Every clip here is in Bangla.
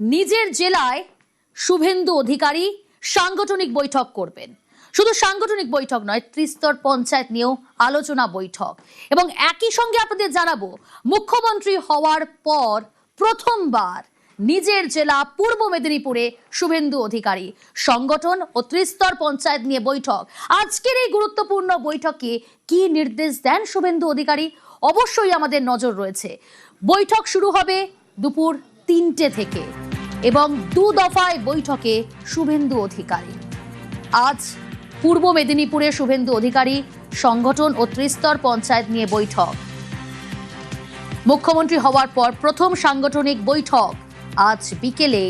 নিজের জেলায় শুভেন্দু অধিকারী সাংগঠনিক বৈঠক করবেন। শুধু সাংগঠনিক বৈঠক নয়, ত্রিস্তর পঞ্চায়েত নিয়েও আলোচনা বৈঠক। এবং একই সঙ্গে আপনাদের জানাবো, মুখ্যমন্ত্রী হওয়ার পর প্রথমবার নিজের জেলা পূর্ব মেদিনীপুরে শুভেন্দু অধিকারী সংগঠন ও ত্রিস্তর পঞ্চায়েত নিয়ে বৈঠক। আজকের এই গুরুত্বপূর্ণ বৈঠকে কি নির্দেশ দেন শুভেন্দু অধিকারী, অবশ্যই আমাদের নজর রয়েছে। বৈঠক শুরু হবে দুপুর 3টে থেকে এবং 2 দফায় বৈঠকে শুভেন্দু অধিকারী। আজ পূর্ব মেদিনীপুরে শুভেন্দু অধিকারী সংগঠন ও ত্রিস্তর পঞ্চায়েত নিয়ে বৈঠক। মুখ্যমন্ত্রী হওয়ার পর প্রথম সাংগঠনিক বৈঠক। আজ বিকেলে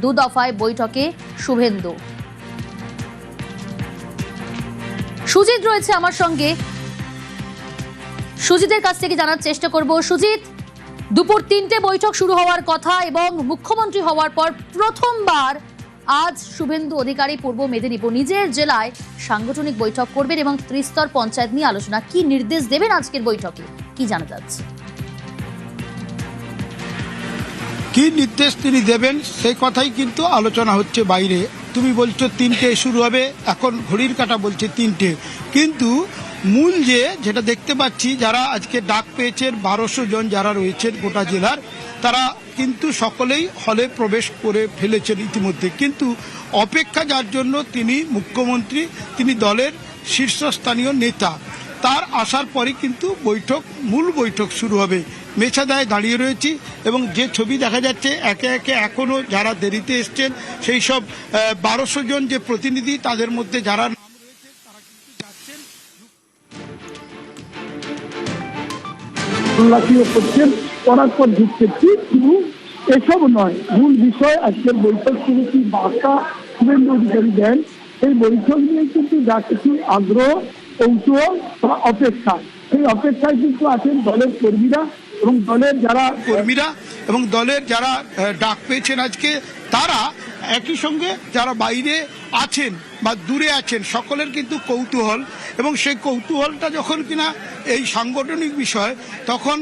2 দফায় বৈঠকে শুভেন্দু। সুজিত রয়েছে আমার সঙ্গে, সুজিতের কাছ থেকে জানার চেষ্টা করব। সুজিত, দুপুর 3টে বৈঠক শুরু হওয়ার কথা এবং মুখ্যমন্ত্রী হওয়ার পর প্রথমবার আজ শুভেন্দু অধিকারী পূর্ব মেদিনীপুর নিজের জেলায় সাংগঠনিক বৈঠক করবেন এবং ত্রিস্তর পঞ্চায়েত নিয়ে আলোচনা। কি নির্দেশ দেবেন আজকের বৈঠকে, কি জানা যাচ্ছে? কি নির্দেশ তিনি দেবেন সেই কথাই কিন্তু আলোচনা হচ্ছে বাইরে। তুমি বলছো 3টে শুরু হবে, এখন ঘড়ির কাঁটা বলছে 3টে, কিন্তু মূল যেটা দেখতে পাচ্ছি, যারা আজকে ডাক পেয়েছেন 1200 জন যারা রয়েছেন গোটা জেলার, তারা কিন্তু সকলেই হলে প্রবেশ করে ফেলেছেন ইতিমধ্যে। কিন্তু অপেক্ষা যার জন্য তিনি মুখ্যমন্ত্রী, তিনি দলের শীর্ষস্থানীয় নেতা, তার আসার পরে কিন্তু মূল বৈঠক শুরু হবে। মেছাদায় দাঁড়িয়ে রয়েছি এবং যে ছবি দেখা যাচ্ছে, একে একে এখনো যারা দেরিতে এসছেন সেই সব 1200 জন যে প্রতিনিধি, তাদের মধ্যে যারা নাম রয়েছে তারা কিন্তু যাচ্ছেন, করছেন, করার পর ঢুকছেন। কিন্তু এসব নয়, মূল বিষয় আজকের বৈঠক শুরু কি বার্তা শুভেন্দু অধিকারী দেন, এই বৈঠক নিয়ে কিন্তু যা কিছু আগ্রহ, কৌতূহল বা অপেক্ষা, সেই অপেক্ষায় কিন্তু আছেন দলের কর্মীরা এবং দলের যারা ডাক পেয়েছেন আজকে, তারা একই সঙ্গে যারা বাইরে আছেন বা দূরে আছেন, সকলের কিন্তু কৌতূহল। এবং সেই কৌতূহলটা যখন কিনা এই সাংগঠনিক বিষয়, তখন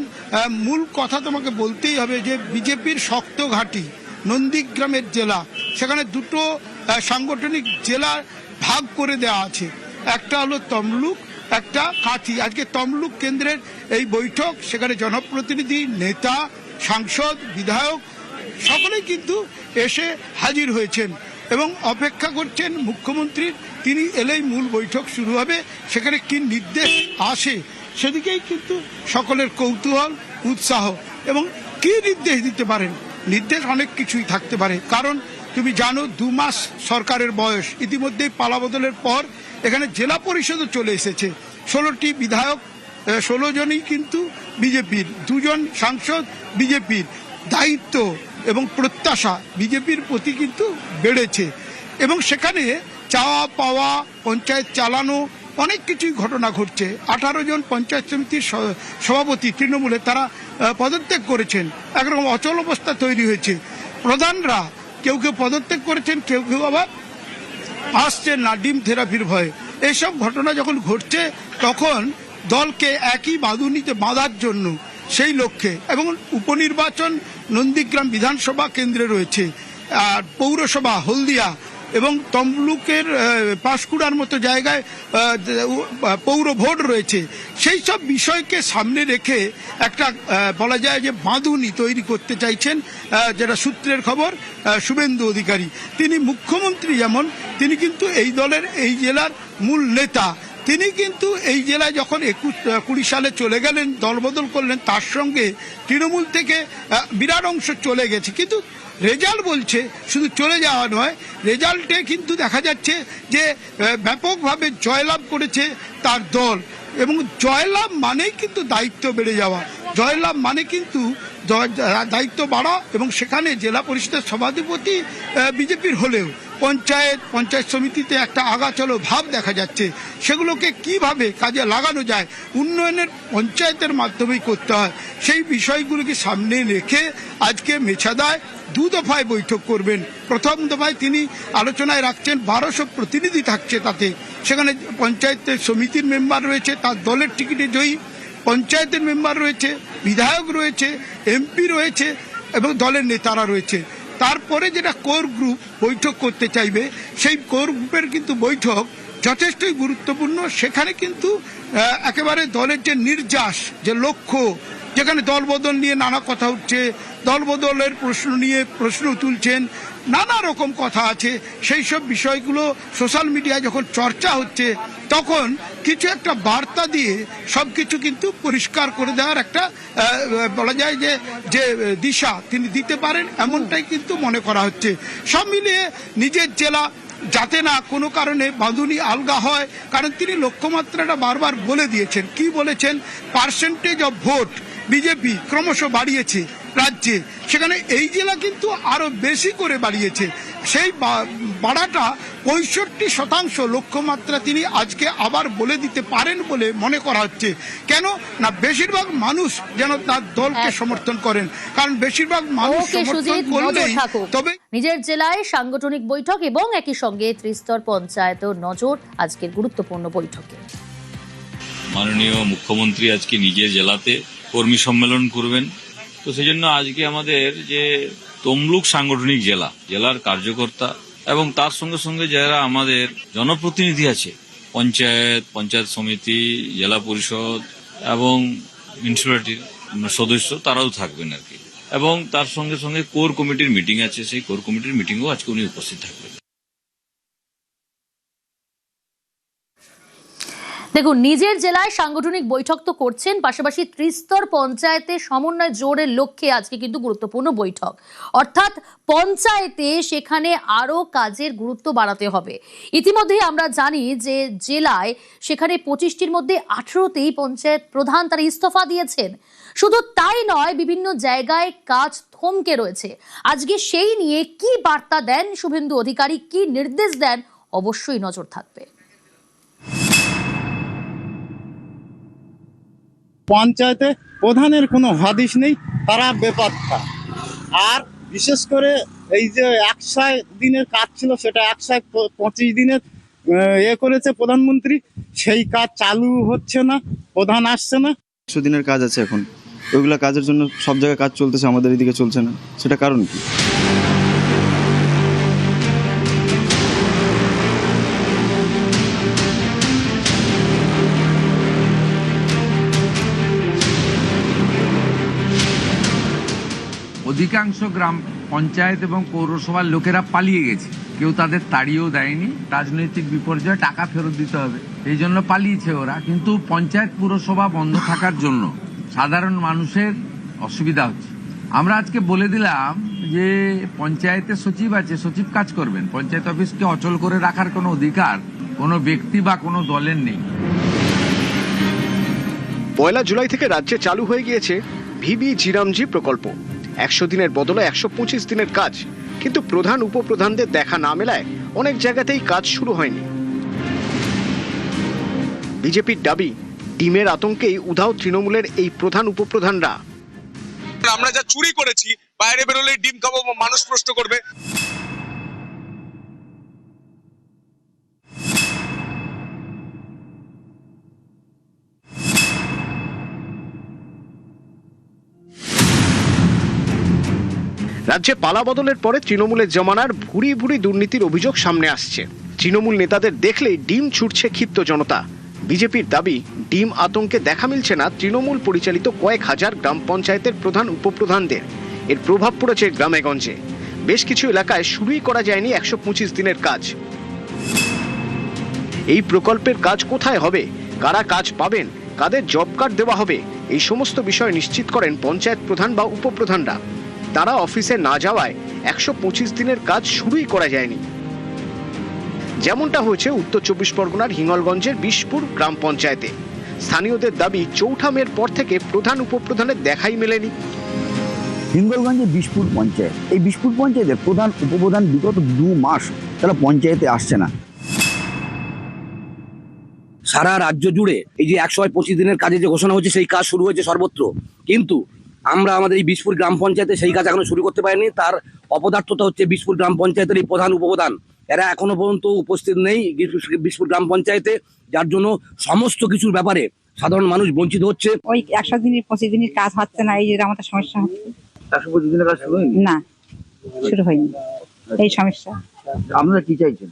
মূল কথা তোমাকে বলতেই হবে যে বিজেপির শক্ত ঘাঁটি নন্দীগ্রামের জেলা, সেখানে 2টো সাংগঠনিক জেলা ভাগ করে দেওয়া আছে। একটা হলো তমলুক, একটা কাঁথি। আজকে তমলুক কেন্দ্রের এই বৈঠক, সেখানে জনপ্রতিনিধি, নেতা, সাংসদ, বিধায়ক সকলেই কিন্তু এসে হাজির হয়েছেন এবং অপেক্ষা করছেন মুখ্যমন্ত্রীর। তিনি এলেই মূল বৈঠক শুরু হবে। সেখানে কি নির্দেশ আসে সেদিকেই কিন্তু সকলের কৌতূহল, উৎসাহ। এবং কি নির্দেশ দিতে পারেন, নির্দেশ অনেক কিছুই থাকতে পারে। কারণ তুমি জানো, 2 মাস সরকারের বয়স, ইতিমধ্যেই পালাবদলের পর এখানে জেলা পরিষদও চলে এসেছে। 16টি বিধায়ক, 16 জনই কিন্তু বিজেপির, 2 জন সাংসদ বিজেপির। দায়িত্ব এবং প্রত্যাশা বিজেপির প্রতি কিন্তু বেড়েছে এবং সেখানে চাওয়া পাওয়া, পঞ্চায়েত চালানো, অনেক কিছুই ঘটনা ঘটছে। 18 জন পঞ্চায়েত সমিতির সভাপতি তৃণমূলে, তারা পদত্যাগ করেছেন। একরকম অচল অবস্থা তৈরি হয়েছে। প্রধানরা কেউ কেউ পদত্যাগ করেছেন, কেউ কেউ আবার আসছেন না ডিম থেরাপির ভয়ে। এইসব ঘটনা যখন ঘটছে, তখন দলকে একই বাঁধুনিতে বাঁধার জন্য সেই লক্ষ্যে, এবং উপনির্বাচন নন্দীগ্রাম বিধানসভা কেন্দ্রে রয়েছে, আর পৌরসভা হলদিয়া এবং তমলুকের পাঁশকুড়ার মতো জায়গায় পৌর ভোট রয়েছে। সেই সব বিষয়কে সামনে রেখে একটা বলা যায় যে বাঁধুনি তৈরি করতে চাইছেন, যেটা সূত্রের খবর শুভেন্দু অধিকারী। তিনি মুখ্যমন্ত্রী যেমন, তিনি কিন্তু এই দলের, এই জেলার মূল নেতা। তিনি কিন্তু এই জেলায় যখন 20 সালে চলে গেলেন, দলবদল করলেন, তার সঙ্গে তৃণমূল থেকে বিরাট অংশ চলে গেছে। কিন্তু রেজাল্ট বলছে শুধু চলে যাওয়া নয়, রেজাল্টে কিন্তু দেখা যাচ্ছে যে ব্যাপকভাবে জয়লাভ করেছে তার দল। এবং জয়লাভ মানেই কিন্তু দায়িত্ব বেড়ে যাওয়া, জয়লাভ মানে কিন্তু দায়িত্ব বাড়া। এবং সেখানে জেলা পরিষদের সভাধিপতি বিজেপির হলেও পঞ্চায়েত সমিতিতে একটা আগাচলো ভাব দেখা যাচ্ছে। সেগুলোকে কিভাবে কাজে লাগানো যায়, উন্নয়নের পঞ্চায়েতের মাধ্যমেই করতে হয়, সেই বিষয়গুলোকে সামনে রেখে আজকে মেছাদায় 2 দফায় বৈঠক করবেন। প্রথম দফায় তিনি আলোচনায় রাখছেন 1200 প্রতিনিধি থাকছে, তাতে সেখানে পঞ্চায়েতের সমিতির মেম্বার রয়েছে, তার দলের টিকিটে জয়ী পঞ্চায়েতের মেম্বার রয়েছে, বিধায়ক রয়েছে, এমপি রয়েছে এবং দলের নেতারা রয়েছে। তারপরে যেটা কোর গ্রুপ বৈঠক করতে চাইবে, সেই কোর গ্রুপের কিন্তু বৈঠক যথেষ্টই গুরুত্বপূর্ণ। সেখানে কিন্তু একেবারে দলের যে নির্যাস, যে লক্ষ্য, যেখানে দলবদল নিয়ে নানা কথা উঠছে, দলবদলের প্রশ্ন নিয়ে প্রশ্ন তুলছেন, নানা রকম কথা আছে, সেই সব বিষয়গুলো সোশ্যাল মিডিয়ায় যখন চর্চা হচ্ছে তখন কিছু একটা বার্তা দিয়ে সবকিছু কিন্তু পরিষ্কার করে দেওয়ার একটা বলা যায় যে দিশা তিনি দিতে পারেন, এমনটাই কিন্তু মনে করা হচ্ছে। সব মিলিয়ে নিজের জেলা যাতে না কোনো কারণে বাঁধুনি আলগা হয়, কারণ তিনি লক্ষ্যমাত্রাটা বারবার বলে দিয়েছেন। কি বলেছেন? পার্সেন্টেজ অফ ভোট বিজেপি ক্রমশ বাড়িয়েছে রাজ্যে, সেখানে এই জেলা কিন্তু আরো বেশি করে বাড়িয়েছে। সেই বাড়াটা 65% লক্ষ্যমাত্রা তিনি আজকে আবার বলে দিতে পারেন বলে মনে করা হচ্ছে। কেন না, বেশিরভাগ মানুষ যেন তার দলকে সমর্থন করেন, কারণ বেশিরভাগ মানুষ সমর্থন করলেই তবে। নিজের জেলায় সাংগঠনিক বৈঠক এবং একই সঙ্গে ত্রিস্তর পঞ্চায়েত নজর আজকের গুরুত্বপূর্ণ বৈঠকে। মাননীয় মুখ্যমন্ত্রী আজকে নিজের জেলাতে কর্মী সম্মেলন করবেন, তো সেই জন্য আজকে আমাদের যে তমলুক সাংগঠনিক জেলার কার্যকর্তা এবং তার সঙ্গে সঙ্গে যারা আমাদের জনপ্রতিনিধি আছে, পঞ্চায়েত সমিতি, জেলা পরিষদ এবং মিউনিসিপ্যালিটির সদস্য, তারাও থাকবেন আর কি। এবং তার সঙ্গে সঙ্গে কোর কমিটির মিটিং আছে, সেই কোর কমিটির মিটিংও আজকে উনি উপস্থিত থাকবেন। দেখুন, নিজের জেলায় সাংগঠনিক বৈঠক তো করছেন, পাশাপাশি ত্রিস্তর পঞ্চায়েতে সমন্বয় জোরের লক্ষ্যে আজকে কিন্তু গুরুত্বপূর্ণ বৈঠক, অর্থাৎ পঞ্চায়েতে সেখানে আরো কাজের গুরুত্ব বাড়াতে হবে। ইতিমধ্যে আমরা জানি যে জেলায় সেখানে 25টির মধ্যে 18তেই পঞ্চায়েত প্রধান তারা ইস্তফা দিয়েছেন। শুধু তাই নয়, বিভিন্ন জায়গায় কাজ থমকে রয়েছে। আজকে সেই নিয়ে কি বার্তা দেন শুভেন্দু অধিকারী, কি নির্দেশ দেন, অবশ্যই নজর থাকবে। পঞ্চায়েতে প্রধানের কোনো হদিশ নেই, তারা বেপাত্তা। আর বিশেষ করে এই যে 100 দিনের কাজ ছিল, সেটা 125 দিনের করেছে প্রধানমন্ত্রী, সেই কাজ চালু হচ্ছে না, প্রধান আসছে না। 100 দিনের কাজ আছে এখন, ওইগুলো কাজের জন্য সব জায়গায় কাজ চলতেছে, আমাদের এদিকে চলছে না, সেটা কারণ কি? অধিকাংশ গ্রাম পঞ্চায়েত এবং পৌরসভার লোকেরা পালিয়ে গেছে, কেউ তাদের তাড়িয়েও দেয়নি। রাজনৈতিক বিপর্যয়, টাকা ফেরত দিতে হবে, এই জন্য পালিয়েছে ওরা। কিন্তু পঞ্চায়েত পুরসভা বন্ধ থাকার জন্য সাধারণ মানুষের অসুবিধা হচ্ছে। আমরা আজকে বলে দিলাম যে পঞ্চায়েতে সচিব আছে, সচিব কাজ করবেন। পঞ্চায়েত অফিসকে অচল করে রাখার কোনো অধিকার কোনো ব্যক্তি বা কোনো দলের নেই। 1 জুলাই থেকে রাজ্যে চালু হয়ে গিয়েছে ভিবি জিরামজি প্রকল্প। 100 দিনের বদলে 125 দিনের কাজ, কিন্তু প্রধান উপপ্রধানদের দেখা না মেলায় অনেক জায়গাতেই কাজ শুরু হয়নি। বিজেপির দাবি, ডিমের আতঙ্কেই উধাও তৃণমূলের এই প্রধান উপপ্রধানরা। আমরা যা চুরি করেছি, বাইরে বেরোলে ডিম খাবো, মানুষ প্রশ্ন করবে। রাজ্যে পালা বদলের পরে তৃণমূলের জমানার ভুরি ভুরি দুর্নীতির অভিযোগ সামনে আসছে। তৃণমূল নেতাদের দেখলেই ডিম ছুটছে ক্ষিপ্ত জনতা। বিজেপির দাবি, ডিম আতঙ্কে দেখা মিলছে না তৃণমূল পরিচালিত কয়েক হাজার গ্রাম পঞ্চায়েতের প্রধান উপপ্রধানদের। এর প্রভাব পড়েছে গ্রামে গঞ্জে। বেশ কিছু এলাকায় শুরুই করা যায়নি 125 দিনের কাজ। এই প্রকল্পের কাজ কোথায় হবে, কারা কাজ পাবেন, কাদের জব কার্ড দেওয়া হবে, এই সমস্ত বিষয় নিশ্চিত করেন পঞ্চায়েত প্রধান বা উপপ্রধানরা। তারা অফিসে না যাওয়ায় 125 দিনের কাজ শুরুই করা যায়নি। যেমনটা হয়েছে উত্তর 24 পরগনার হিঙ্গলগঞ্জের বিশপুর গ্রাম পঞ্চায়েতে। স্থানীয়দের দাবি, 4 মের পর থেকে প্রধান উপপ্রধানের দেখাই মেলেনি। হিঙ্গলগঞ্জে বিশপুর পঞ্চায়েত, এই বিশপুর পঞ্চায়েতের প্রধান উপপ্রধান বিগত 2 মাস তারা পঞ্চায়েতে আসছে না। সারা রাজ্য জুড়ে এই যে 125 দিনের কাজে যে ঘোষণা হচ্ছে, সেই কাজ শুরু হয়েছে সর্বত্র, কিন্তু আমরা আমাদের এই বিশপুর গ্রাম পঞ্চায়েতে সেই কাজ এখনো শুরু করতে পারিনি। তার অপদার্থতা হচ্ছে বিশপুর গ্রাম পঞ্চায়েতের এই প্রধান উপপ্রধান, এরা এখনো পর্যন্ত উপস্থিত নেই বিশপুর গ্রাম পঞ্চায়েতে, যার জন্য সমস্ত কিছুর ব্যাপারে সাধারণ মানুষ বঞ্চিত হচ্ছে। ওই 100 দিনের 25 দিনের কাজ হচ্ছে না, এই যে আমাদের সমস্যা হচ্ছে। 125 দিনের কাজ শুরু হয়নি? না, শুরু হয়নি, এই সমস্যা। আপনারা কি চাইছেন?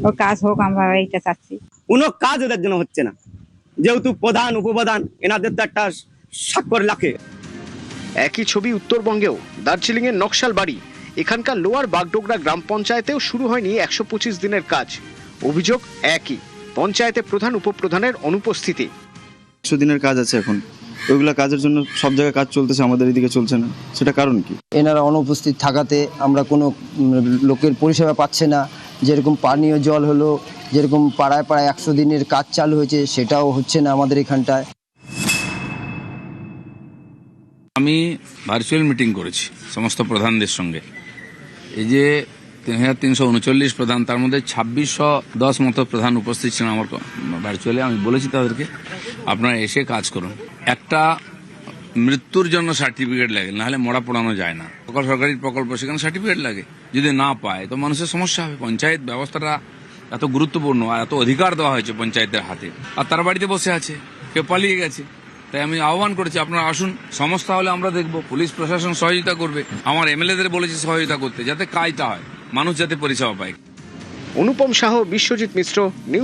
ও কাজ হোক, আমরা এইটা চাচ্ছি। কোনো কাজ ওদের জন্য হচ্ছে না, যেহেতু প্রধান উপপ্রধান এনাদের তো একটা স্বাক্ষর লাগে। একই ছবি উত্তরবঙ্গেও। দার্জিলিং এর নকশালবাড়ি, এখানকার লোয়ার বাগডোগরা গ্রাম পঞ্চায়েতেও শুরু হয়নি 125 দিনের কাজ। অভিযোগ একই, পঞ্চায়েতে প্রধান উপপ্রধানের অনুপস্থিতি। 100 দিনের কাজ আছে এখন, ওইগুলা কাজের জন্য সব জায়গায় কাজ চলতেছে, আমাদের এদিকে চলছে না, সেটা কারণ কি? এনারা অনুপস্থিত থাকাতে আমরা কোনো লোকের পরিষেবা পাচ্ছে না। যেরকম পানীয় জল হলো, যেরকম পাড়ায় পাড়ায় 100 দিনের কাজ চালু হয়েছে, সেটাও হচ্ছে না আমাদের এখানটায়। আমি ভার্চুয়াল মিটিং করেছি সমস্ত প্রধানদের সঙ্গে। এই যে 3339 প্রধান, তার মধ্যে 2610 মতো প্রধান উপস্থিত ছিলেন আমার ভার্চুয়ালি। আমি বলেছি তাদেরকে আপনারা এসে কাজ করুন। একটা মৃত্যুর জন্য সার্টিফিকেট লাগে, নাহলে মরা পড়ানো যায় না। সরকারি প্রকল্প, সেখানে সার্টিফিকেট লাগে, যদি না পায় তো মানুষের সমস্যা হবে। পঞ্চায়েত ব্যবস্থাটা এত গুরুত্বপূর্ণ আর এত অধিকার দেওয়া হয়েছে পঞ্চায়েতের হাতে, আর তারা বাড়িতে বসে আছে, কেউ পালিয়ে গেছে। তাই আমি আহ্বান করেছি, আপনারা আসুন, সমস্যা হলে আমরা দেখব, পুলিশ প্রশাসন সহযোগিতা করবে। আমার এমএলএদের বলেছি সহযোগিতা করতে, যাতে কাজটা হয়, মানুষ যাতে পরিষেবা পায়। অনুপম সাহ, বিশ্বজিৎ মিশ্র, নিউজ